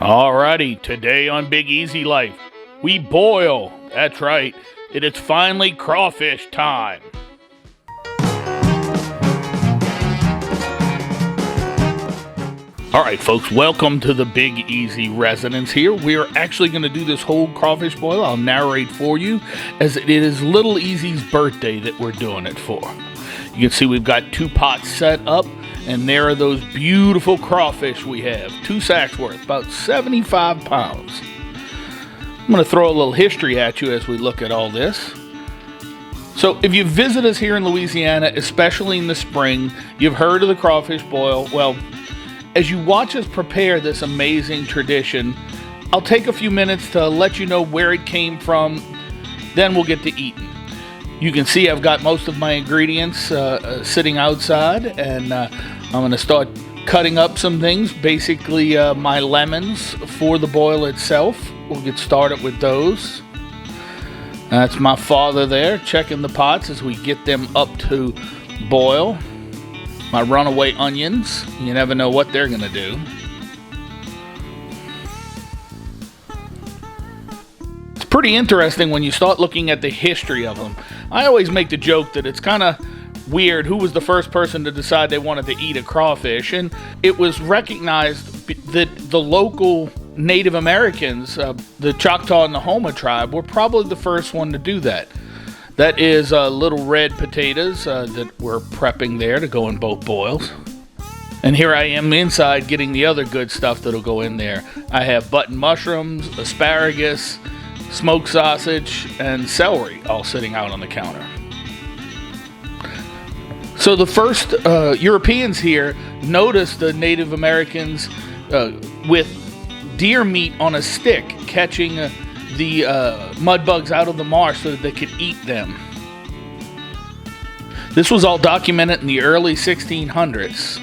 Alrighty, today on Big Easy Life, we boil. That's right, it is finally crawfish time. Alright folks, welcome to the Big Easy residence here. We are actually going to do this whole crawfish boil. I'll narrate for you, as it is Little Easy's birthday that we're doing it for. You can see we've got 2 pots set up, and there are those beautiful crawfish we have. 2 sacks worth, about 75 pounds. I'm going to throw a little history at you as we look at all this. So if you visit us here in Louisiana, especially in the spring, you've heard of the crawfish boil. Well, as you watch us prepare this amazing tradition, I'll take a few minutes to let you know where it came from, then we'll get to eating. You can see I've got most of my ingredients sitting outside, and I'm going to start cutting up some things, basically my lemons for the boil itself. We'll get started with those. That's my father there checking the pots as we get them up to boil. My runaway onions, you never know what they're going to do. It's pretty interesting when you start looking at the history of them. I always make the joke that it's kind of weird who was the first person to decide they wanted to eat a crawfish, and it was recognized that the local Native Americans, the Choctaw and the Homa tribe, were probably the first one to do that. That is little red potatoes that we're prepping there to go in both boils. And here I am inside getting the other good stuff that'll go in there. I have button mushrooms, asparagus, smoked sausage, and celery all sitting out on the counter. So the first Europeans here noticed the Native Americans with deer meat on a stick catching the mud bugs out of the marsh so that they could eat them. This was all documented in the early 1600s.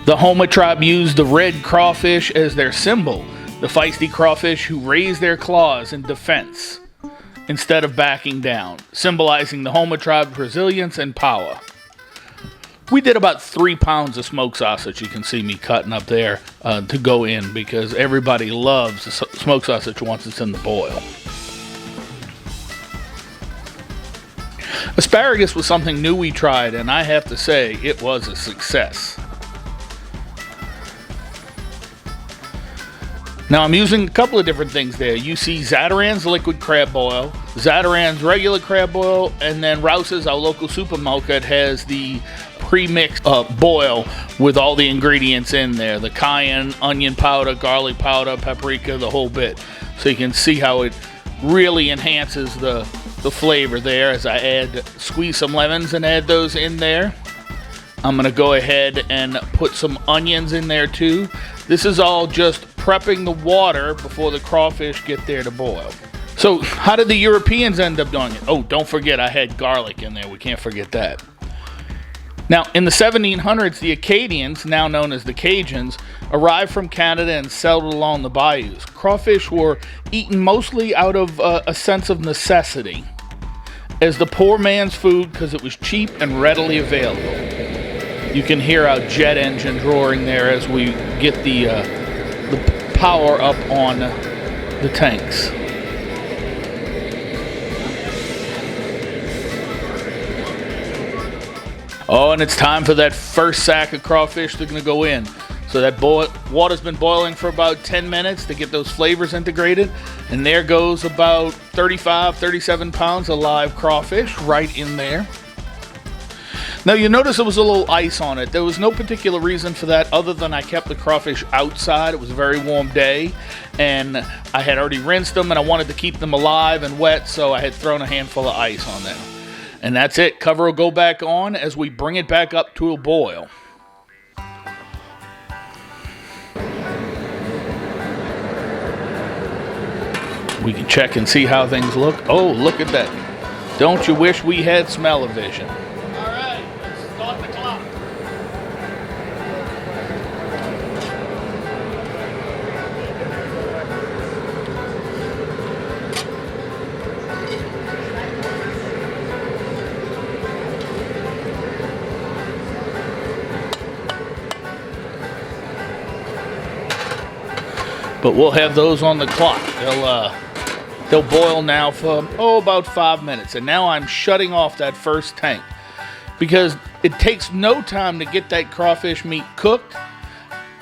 The Homa tribe used the red crawfish as their symbol, the feisty crawfish who raised their claws in defense instead of backing down, symbolizing the Homa tribe's resilience and power. We did about 3 pounds of smoked sausage, you can see me cutting up there, to go in, because everybody loves the smoked sausage once it's in the boil. Asparagus was something new we tried, and I have to say, it was a success. Now I'm using a couple of different things there. You see Zatarain's liquid crab boil, Zatarain's regular crab boil, and then Rouse's, our local supermarket, has the pre-mixed boil with all the ingredients in there. The cayenne, onion powder, garlic powder, paprika, the whole bit. So you can see how it really enhances the flavor there as I squeeze some lemons and add those in there. I'm going to go ahead and put some onions in there too. This is all just prepping the water before the crawfish get there to boil. So how did the Europeans end up doing it? Oh, don't forget I had garlic in there. We can't forget that. Now, in the 1700s, the Acadians, now known as the Cajuns, arrived from Canada and settled along the bayous. Crawfish were eaten mostly out of a sense of necessity, as the poor man's food because it was cheap and readily available. You can hear our jet engine roaring there as we get the power up on the tanks. Oh, and it's time for that first sack of crawfish that's going to go in. So that water's been boiling for about 10 minutes to get those flavors integrated. And there goes about 35, 37 pounds of live crawfish right in there. Now you notice there was a little ice on it. There was no particular reason for that other than I kept the crawfish outside. It was a very warm day and I had already rinsed them and I wanted to keep them alive and wet, so I had thrown a handful of ice on them. And that's it. Cover will go back on as we bring it back up to a boil. We can check and see how things look. Oh, look at that. Don't you wish we had smell-o-vision? But we'll have those on the clock. They'll boil now for, about 5 minutes. And now I'm shutting off that first tank, because it takes no time to get that crawfish meat cooked,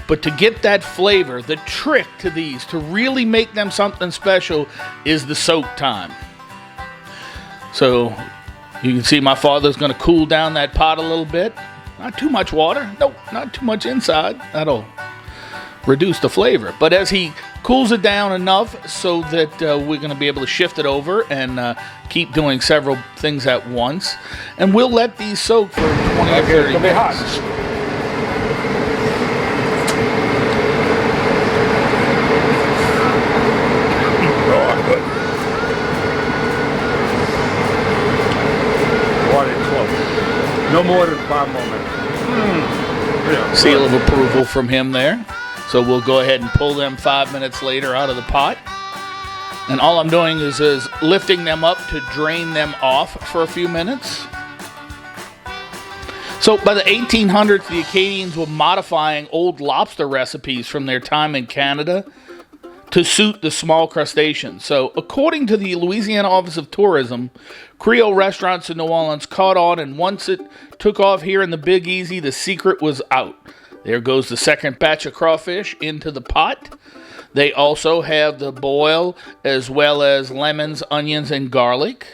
but to get that flavor, the trick to these, to really make them something special, is the soak time. So you can see my father's going to cool down that pot a little bit. Not too much water. Nope, not too much inside. That'll reduce the flavor. But as he cools it down enough so that we're going to be able to shift it over and keep doing several things at once. And we'll let these soak for 20 or 30 minutes. No more than 5 more minutes. Yeah, seal of approval from him there. So we'll go ahead and pull them 5 minutes later out of the pot. And all I'm doing is lifting them up to drain them off for a few minutes. So by the 1800s, the Acadians were modifying old lobster recipes from their time in Canada to suit the small crustaceans. So according to the Louisiana Office of Tourism, Creole restaurants in New Orleans caught on, and once it took off here in the Big Easy, the secret was out. There goes the second batch of crawfish into the pot. They also have the boil as well as lemons, onions, and garlic.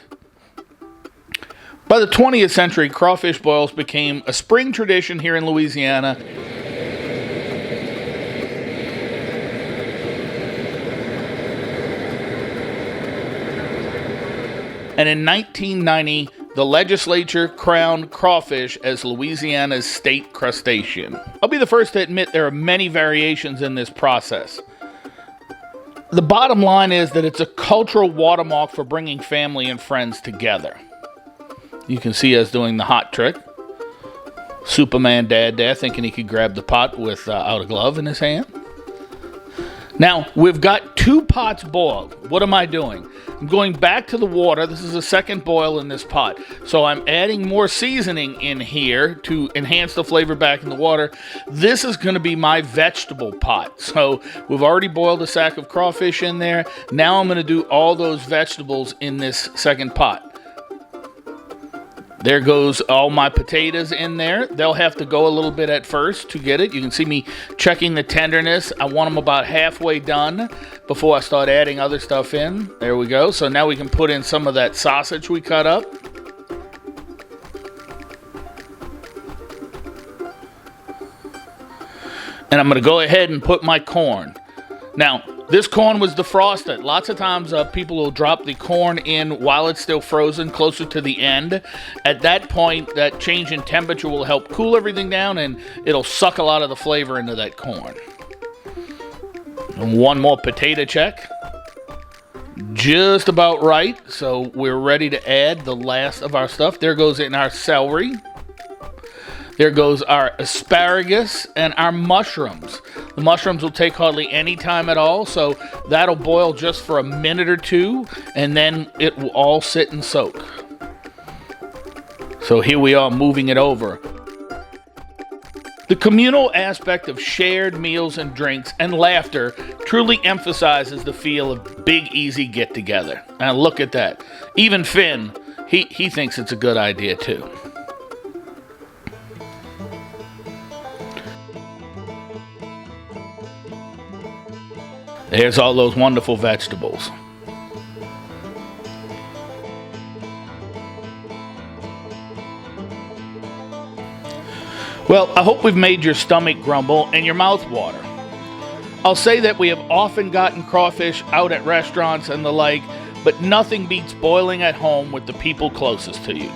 By the 20th century, crawfish boils became a spring tradition here in Louisiana. And in 1990, the legislature crowned crawfish as Louisiana's state crustacean. I'll be the first to admit there are many variations in this process. The bottom line is that it's a cultural watermark for bringing family and friends together. You can see us doing the hot trick. Superman dad there thinking he could grab the pot without a glove in his hand. Now, we've got 2 pots boiled. What am I doing? I'm going back to the water. This is the second boil in this pot. So I'm adding more seasoning in here to enhance the flavor back in the water. This is going to be my vegetable pot. So we've already boiled a sack of crawfish in there. Now I'm going to do all those vegetables in this second pot. There goes all my potatoes in there. They'll have to go a little bit at first to get it. You can see me checking the tenderness. I want them about halfway done before I start adding other stuff in. There we go. So now we can put in some of that sausage we cut up. And I'm going to go ahead and put my corn. Now, this corn was defrosted. Lots of times people will drop the corn in while it's still frozen, closer to the end. At that point, that change in temperature will help cool everything down, and it'll suck a lot of the flavor into that corn. And one more potato check. Just about right. So we're ready to add the last of our stuff. There goes in our celery. There goes our asparagus and our mushrooms. The mushrooms will take hardly any time at all, so that'll boil just for a minute or two, and then it will all sit and soak. So here we are moving it over. The communal aspect of shared meals and drinks and laughter truly emphasizes the feel of big, easy get-together. Now look at that. Even Finn, he thinks it's a good idea too. There's all those wonderful vegetables. Well, I hope we've made your stomach grumble and your mouth water. I'll say that we have often gotten crawfish out at restaurants and the like, but nothing beats boiling at home with the people closest to you.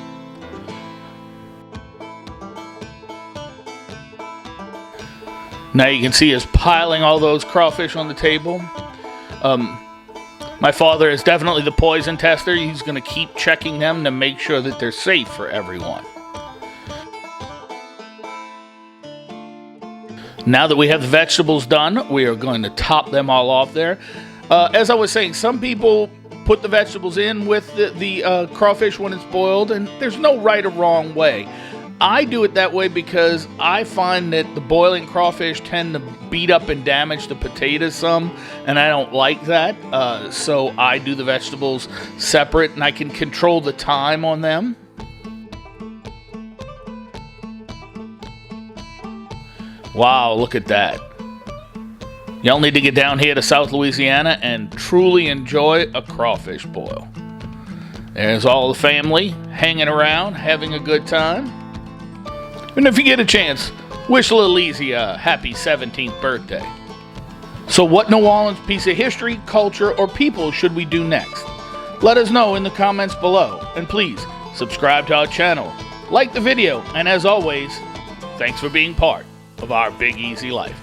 Now you can see us piling all those crawfish on the table. My father is definitely the poison tester. He's going to keep checking them to make sure that they're safe for everyone. Now that we have the vegetables done, we are going to top them all off there. As I was saying, some people put the vegetables in with the crawfish when it's boiled, and there's no right or wrong way. I do it that way because I find that the boiling crawfish tend to beat up and damage the potatoes some, and I don't like that. So I do the vegetables separate, and I can control the time on them. Wow, look at that. Y'all need to get down here to South Louisiana and truly enjoy a crawfish boil. There's all the family hanging around, having a good time. And if you get a chance, wish Little Easy a happy 17th birthday. So what New Orleans piece of history, culture, or people should we do next? Let us know in the comments below. And please, subscribe to our channel, like the video, and as always, thanks for being part of our Big Easy life.